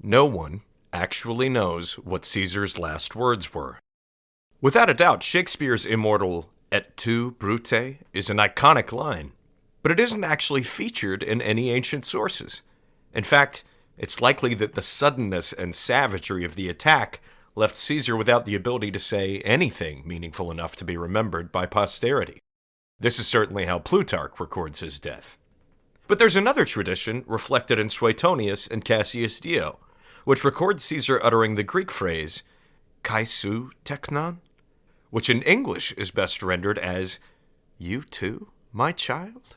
No one actually knows what Caesar's last words were. Without a doubt, Shakespeare's immortal "Et tu, Brute" is an iconic line, but it isn't actually featured in any ancient sources. In fact, it's likely that the suddenness and savagery of the attack left Caesar without the ability to say anything meaningful enough to be remembered by posterity. This is certainly how Plutarch records his death. But there's another tradition reflected in Suetonius and Cassius Dio, which records Caesar uttering the Greek phrase "kai su teknon," which in English is best rendered as "you too, my child?"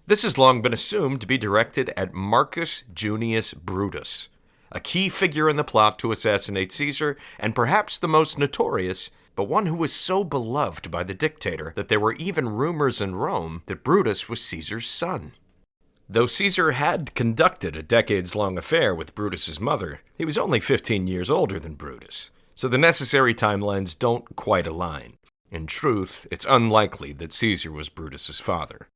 This has long been assumed to be directed at Marcus Junius Brutus, a key figure in the plot to assassinate Caesar, and perhaps the most notorious, but one who was so beloved by the dictator that there were even rumors in Rome that Brutus was Caesar's son. Though Caesar had conducted a decades-long affair with Brutus's mother, he was only 15 years older than Brutus, so the necessary timelines don't quite align. In truth, it's unlikely that Caesar was Brutus's father.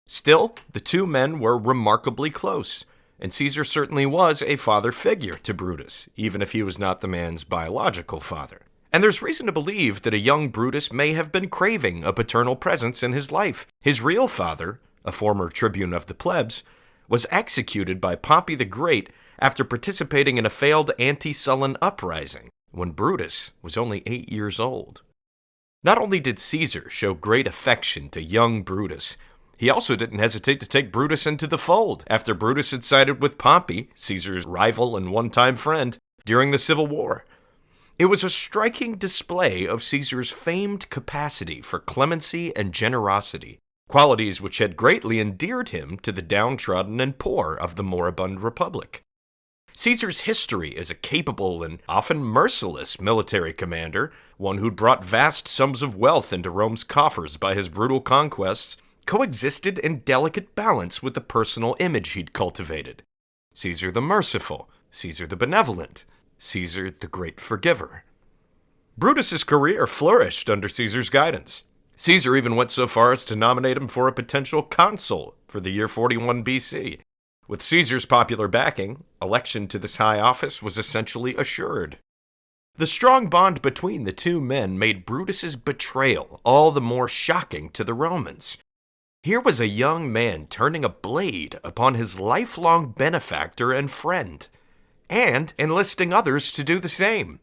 Still, the two men were remarkably close, and Caesar certainly was a father figure to Brutus, even if he was not the man's biological father. And there's reason to believe that a young Brutus may have been craving a paternal presence in his life. His real father, a former tribune of the plebs, was executed by Pompey the Great after participating in a failed anti-Sullan uprising, when Brutus was only 8 years old. Not only did Caesar show great affection to young Brutus, he also didn't hesitate to take Brutus into the fold after Brutus had sided with Pompey, Caesar's rival and one-time friend, during the Civil War. It was a striking display of Caesar's famed capacity for clemency and generosity, qualities which had greatly endeared him to the downtrodden and poor of the moribund republic. Caesar's history as a capable and often merciless military commander, one who'd brought vast sums of wealth into Rome's coffers by his brutal conquests, coexisted in delicate balance with the personal image he'd cultivated. Caesar the merciful, Caesar the benevolent, Caesar the great forgiver. Brutus's career flourished under Caesar's guidance. Caesar even went so far as to nominate him for a potential consul for the year 41 BC. With Caesar's popular backing, election to this high office was essentially assured. The strong bond between the two men made Brutus's betrayal all the more shocking to the Romans. Here was a young man turning a blade upon his lifelong benefactor and friend, and enlisting others to do the same.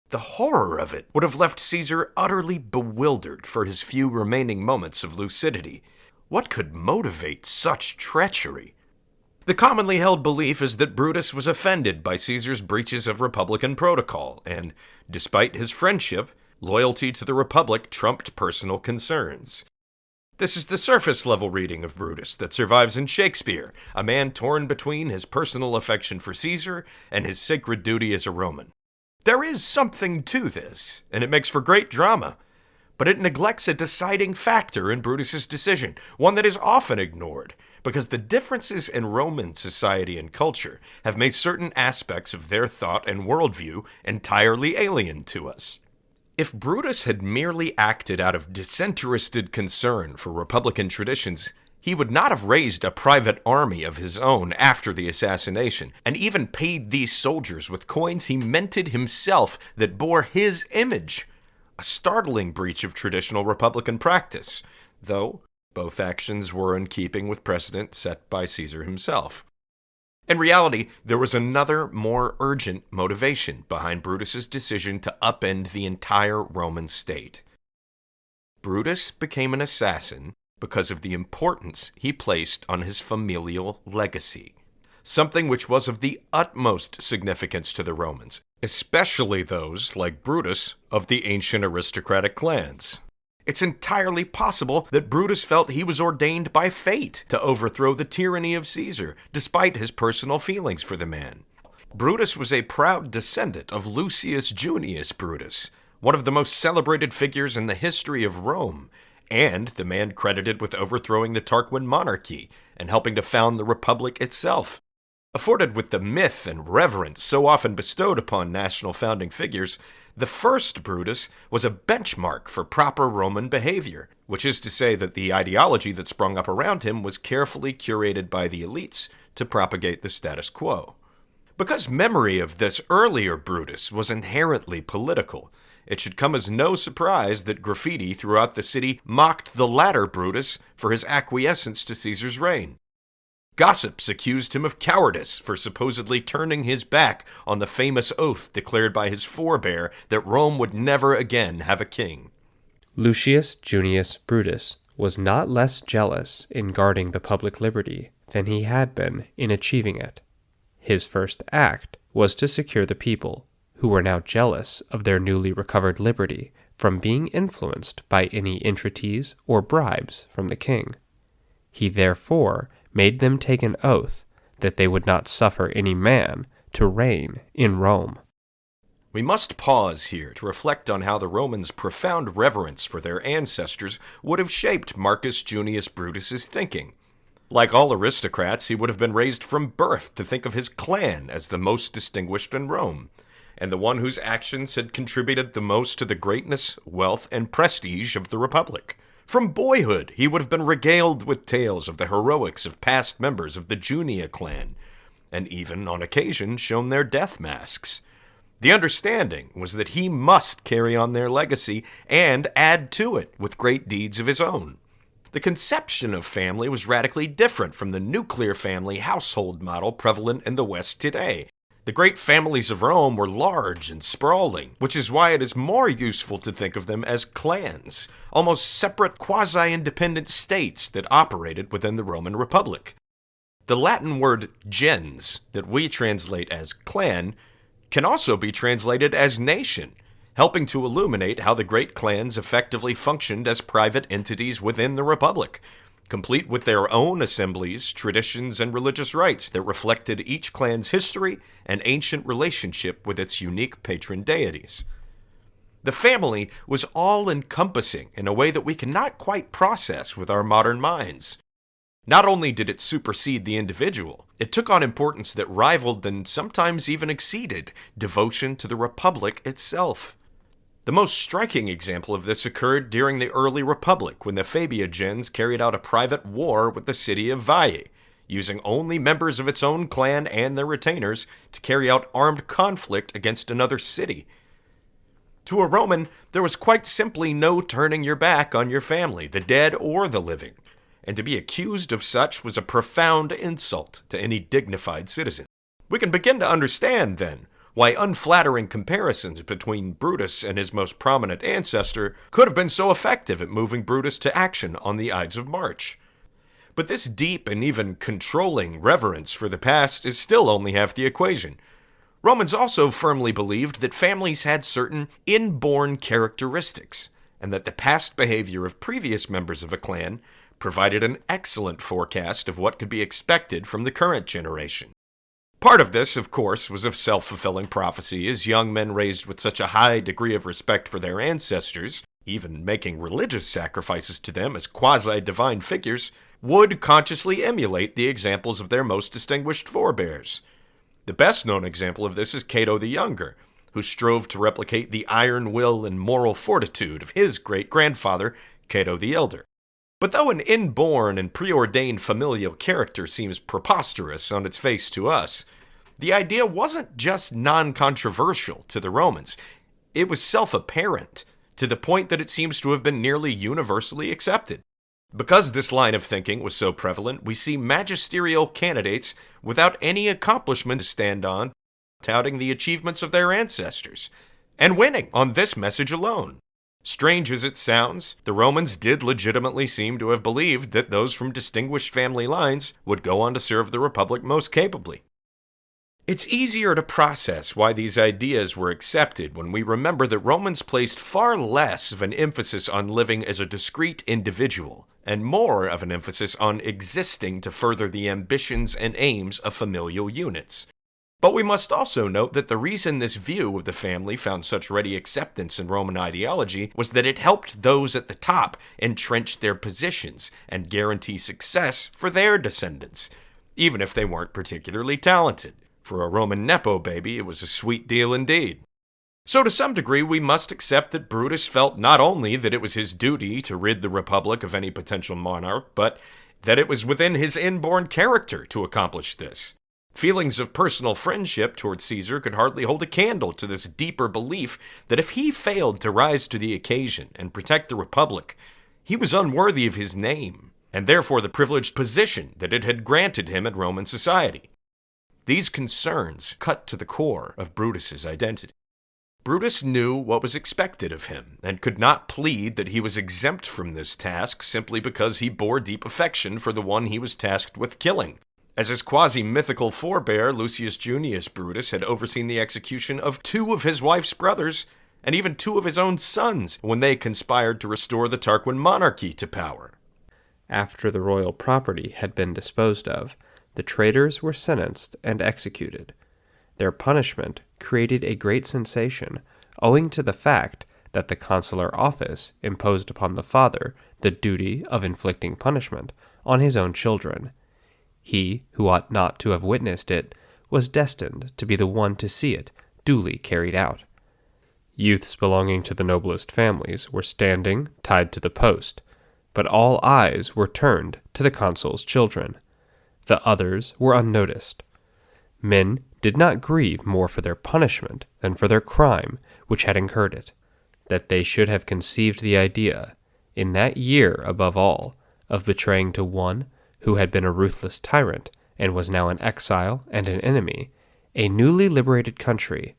The horror of it would have left Caesar utterly bewildered for his few remaining moments of lucidity. What could motivate such treachery? The commonly held belief is that Brutus was offended by Caesar's breaches of Republican protocol, and, despite his friendship, loyalty to the Republic trumped personal concerns. This is the surface-level reading of Brutus that survives in Shakespeare, a man torn between his personal affection for Caesar and his sacred duty as a Roman. There is something to this, and it makes for great drama, but it neglects a deciding factor in Brutus's decision, one that is often ignored, because the differences in Roman society and culture have made certain aspects of their thought and worldview entirely alien to us. If Brutus had merely acted out of disinterested concern for Republican traditions, he would not have raised a private army of his own after the assassination, and even paid these soldiers with coins he minted himself that bore his image, a startling breach of traditional Republican practice, though both actions were in keeping with precedent set by Caesar himself. In reality, there was another, more urgent motivation behind Brutus's decision to upend the entire Roman state. Brutus became an assassin because of the importance he placed on his familial legacy, something which was of the utmost significance to the Romans, especially those, like Brutus, of the ancient aristocratic clans. It's entirely possible that Brutus felt he was ordained by fate to overthrow the tyranny of Caesar, despite his personal feelings for the man. Brutus was a proud descendant of Lucius Junius Brutus, one of the most celebrated figures in the history of Rome, and the man credited with overthrowing the Tarquin monarchy and helping to found the Republic itself. Afforded with the myth and reverence so often bestowed upon national founding figures, the first Brutus was a benchmark for proper Roman behavior, which is to say that the ideology that sprung up around him was carefully curated by the elites to propagate the status quo. Because memory of this earlier Brutus was inherently political, it should come as no surprise that graffiti throughout the city mocked the latter Brutus for his acquiescence to Caesar's reign. Gossips accused him of cowardice for supposedly turning his back on the famous oath declared by his forebear that Rome would never again have a king. Lucius Junius Brutus was not less jealous in guarding the public liberty than he had been in achieving it. His first act was to secure the people, who were now jealous of their newly recovered liberty, from being influenced by any entreaties or bribes from the king. He therefore made them take an oath that they would not suffer any man to reign in Rome. We must pause here to reflect on how the Romans' profound reverence for their ancestors would have shaped Marcus Junius Brutus's thinking. Like all aristocrats, he would have been raised from birth to think of his clan as the most distinguished in Rome, and the one whose actions had contributed the most to the greatness, wealth, and prestige of the Republic. From boyhood, he would have been regaled with tales of the heroics of past members of the Junii clan, and even, on occasion, shown their death masks. The understanding was that he must carry on their legacy and add to it with great deeds of his own. The conception of family was radically different from the nuclear family household model prevalent in the West today. The great families of Rome were large and sprawling, which is why it is more useful to think of them as clans, almost separate quasi-independent states that operated within the Roman Republic. The Latin word gens, that we translate as clan, can also be translated as nation, helping to illuminate how the great clans effectively functioned as private entities within the Republic, complete with their own assemblies, traditions, and religious rites that reflected each clan's history and ancient relationship with its unique patron deities. The family was all-encompassing in a way that we cannot quite process with our modern minds. Not only did it supersede the individual, it took on importance that rivaled and sometimes even exceeded devotion to the Republic itself. The most striking example of this occurred during the early Republic, when the Fabia gens carried out a private war with the city of Veii, using only members of its own clan and their retainers to carry out armed conflict against another city. To a Roman, there was quite simply no turning your back on your family, the dead or the living, and to be accused of such was a profound insult to any dignified citizen. We can begin to understand, then, why unflattering comparisons between Brutus and his most prominent ancestor could have been so effective at moving Brutus to action on the Ides of March. But this deep and even controlling reverence for the past is still only half the equation. Romans also firmly believed that families had certain inborn characteristics, and that the past behavior of previous members of a clan provided an excellent forecast of what could be expected from the current generation. Part of this, of course, was a self-fulfilling prophecy, as young men raised with such a high degree of respect for their ancestors, even making religious sacrifices to them as quasi-divine figures, would consciously emulate the examples of their most distinguished forebears. The best-known example of this is Cato the Younger, who strove to replicate the iron will and moral fortitude of his great-grandfather, Cato the Elder. But though an inborn and preordained familial character seems preposterous on its face to us, the idea wasn't just non-controversial to the Romans. It was self-apparent, to the point that it seems to have been nearly universally accepted. Because this line of thinking was so prevalent, we see magisterial candidates without any accomplishment to stand on, touting the achievements of their ancestors, and winning on this message alone. Strange as it sounds, the Romans did legitimately seem to have believed that those from distinguished family lines would go on to serve the Republic most capably. It's easier to process why these ideas were accepted when we remember that Romans placed far less of an emphasis on living as a discrete individual, and more of an emphasis on existing to further the ambitions and aims of familial units. But we must also note that the reason this view of the family found such ready acceptance in Roman ideology was that it helped those at the top entrench their positions and guarantee success for their descendants, even if they weren't particularly talented. For a Roman nepo baby, it was a sweet deal indeed. So to some degree, we must accept that Brutus felt not only that it was his duty to rid the Republic of any potential monarch, but that it was within his inborn character to accomplish this. Feelings of personal friendship towards Caesar could hardly hold a candle to this deeper belief that if he failed to rise to the occasion and protect the Republic, he was unworthy of his name, and therefore the privileged position that it had granted him in Roman society. These concerns cut to the core of Brutus's identity. Brutus knew what was expected of him, and could not plead that he was exempt from this task simply because he bore deep affection for the one he was tasked with killing, as his quasi-mythical forebear, Lucius Junius Brutus, had overseen the execution of 2 of his wife's brothers, and even 2 of his own sons, when they conspired to restore the Tarquin monarchy to power. After the royal property had been disposed of, the traitors were sentenced and executed. Their punishment created a great sensation, owing to the fact that the consular office imposed upon the father the duty of inflicting punishment on his own children. He, who ought not to have witnessed it, was destined to be the one to see it duly carried out. Youths belonging to the noblest families were standing, tied to the post, but all eyes were turned to the consul's children. The others were unnoticed. Men did not grieve more for their punishment than for their crime which had incurred it. That they should have conceived the idea, in that year above all, of betraying to one who had been a ruthless tyrant and was now an exile and an enemy, a newly liberated country,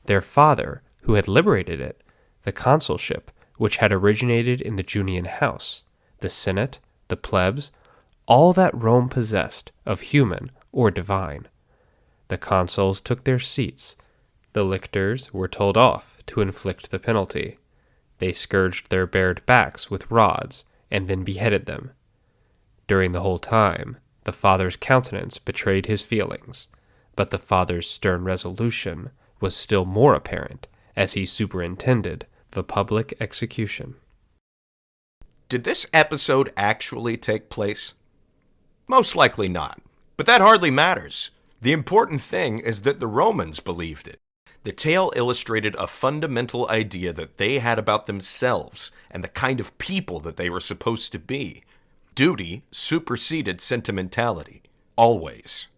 their father who had liberated it, the consulship which had originated in the Junian house, the senate, the plebs, all that Rome possessed of human or divine. The consuls took their seats. The lictors were told off to inflict the penalty. They scourged their bared backs with rods and then beheaded them. During the whole time, the father's countenance betrayed his feelings, but the father's stern resolution was still more apparent as he superintended the public execution. Did this episode actually take place? Most likely not, but that hardly matters. The important thing is that the Romans believed it. The tale illustrated a fundamental idea that they had about themselves and the kind of people that they were supposed to be. Duty superseded sentimentality, always.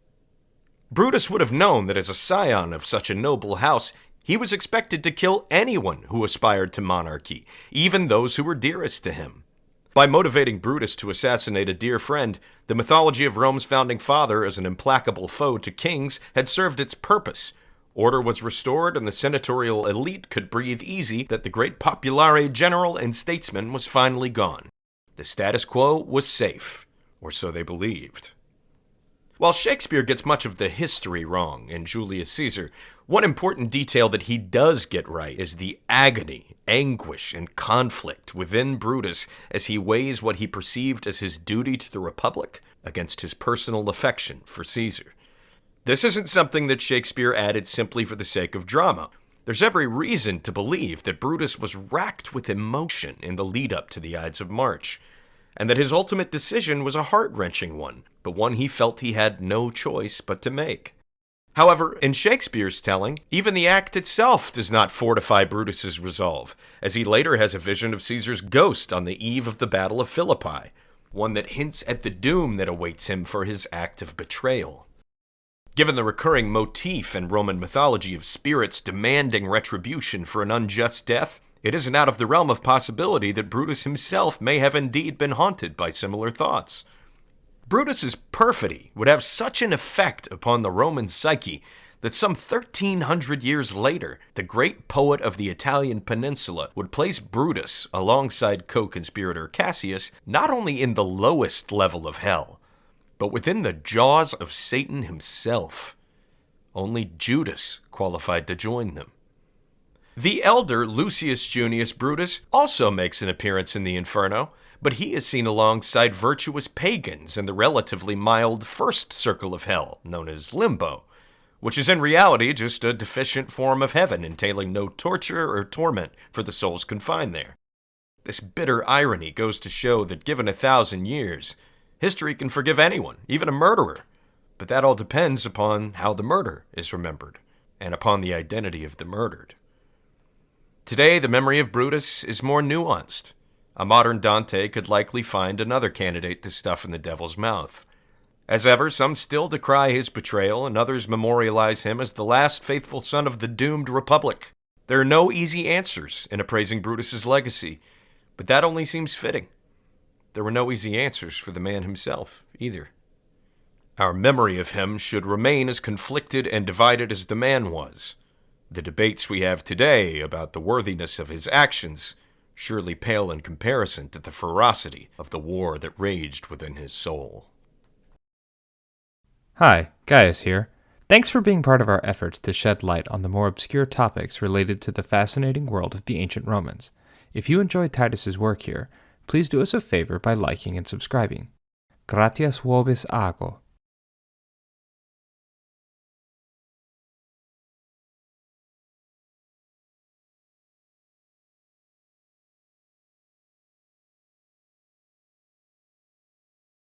Brutus would have known that as a scion of such a noble house, he was expected to kill anyone who aspired to monarchy, even those who were dearest to him. By motivating Brutus to assassinate a dear friend, the mythology of Rome's founding father as an implacable foe to kings had served its purpose. Order was restored and the senatorial elite could breathe easy that the great populare general and statesman was finally gone. The status quo was safe, or so they believed. While Shakespeare gets much of the history wrong in Julius Caesar, one important detail that he does get right is the agony, anguish, and conflict within Brutus as he weighs what he perceived as his duty to the Republic against his personal affection for Caesar. This isn't something that Shakespeare added simply for the sake of drama. There's every reason to believe that Brutus was racked with emotion in the lead-up to the Ides of March, and that his ultimate decision was a heart-wrenching one, but one he felt he had no choice but to make. However, in Shakespeare's telling, even the act itself does not fortify Brutus's resolve, as he later has a vision of Caesar's ghost on the eve of the Battle of Philippi, one that hints at the doom that awaits him for his act of betrayal. Given the recurring motif in Roman mythology of spirits demanding retribution for an unjust death, it isn't out of the realm of possibility that Brutus himself may have indeed been haunted by similar thoughts. Brutus's perfidy would have such an effect upon the Roman psyche that some 1,300 years later, the great poet of the Italian peninsula would place Brutus alongside co-conspirator Cassius not only in the lowest level of hell, but within the jaws of Satan himself. Only Judas qualified to join them. The elder Lucius Junius Brutus also makes an appearance in the Inferno, but he is seen alongside virtuous pagans in the relatively mild first circle of hell, known as Limbo, which is in reality just a deficient form of heaven entailing no torture or torment for the souls confined there. This bitter irony goes to show that given 1,000 years, history can forgive anyone, even a murderer, but that all depends upon how the murder is remembered, and upon the identity of the murdered. Today, the memory of Brutus is more nuanced. A modern Dante could likely find another candidate to stuff in the devil's mouth. As ever, some still decry his betrayal, and others memorialize him as the last faithful son of the doomed Republic. There are no easy answers in appraising Brutus's legacy, but that only seems fitting. There were no easy answers for the man himself, either. Our memory of him should remain as conflicted and divided as the man was. The debates we have today about the worthiness of his actions surely pale in comparison to the ferocity of the war that raged within his soul. Hi, Gaius here. Thanks for being part of our efforts to shed light on the more obscure topics related to the fascinating world of the ancient Romans. If you enjoyed Titus's work here, please do us a favor by liking and subscribing. Gratias vobis ago.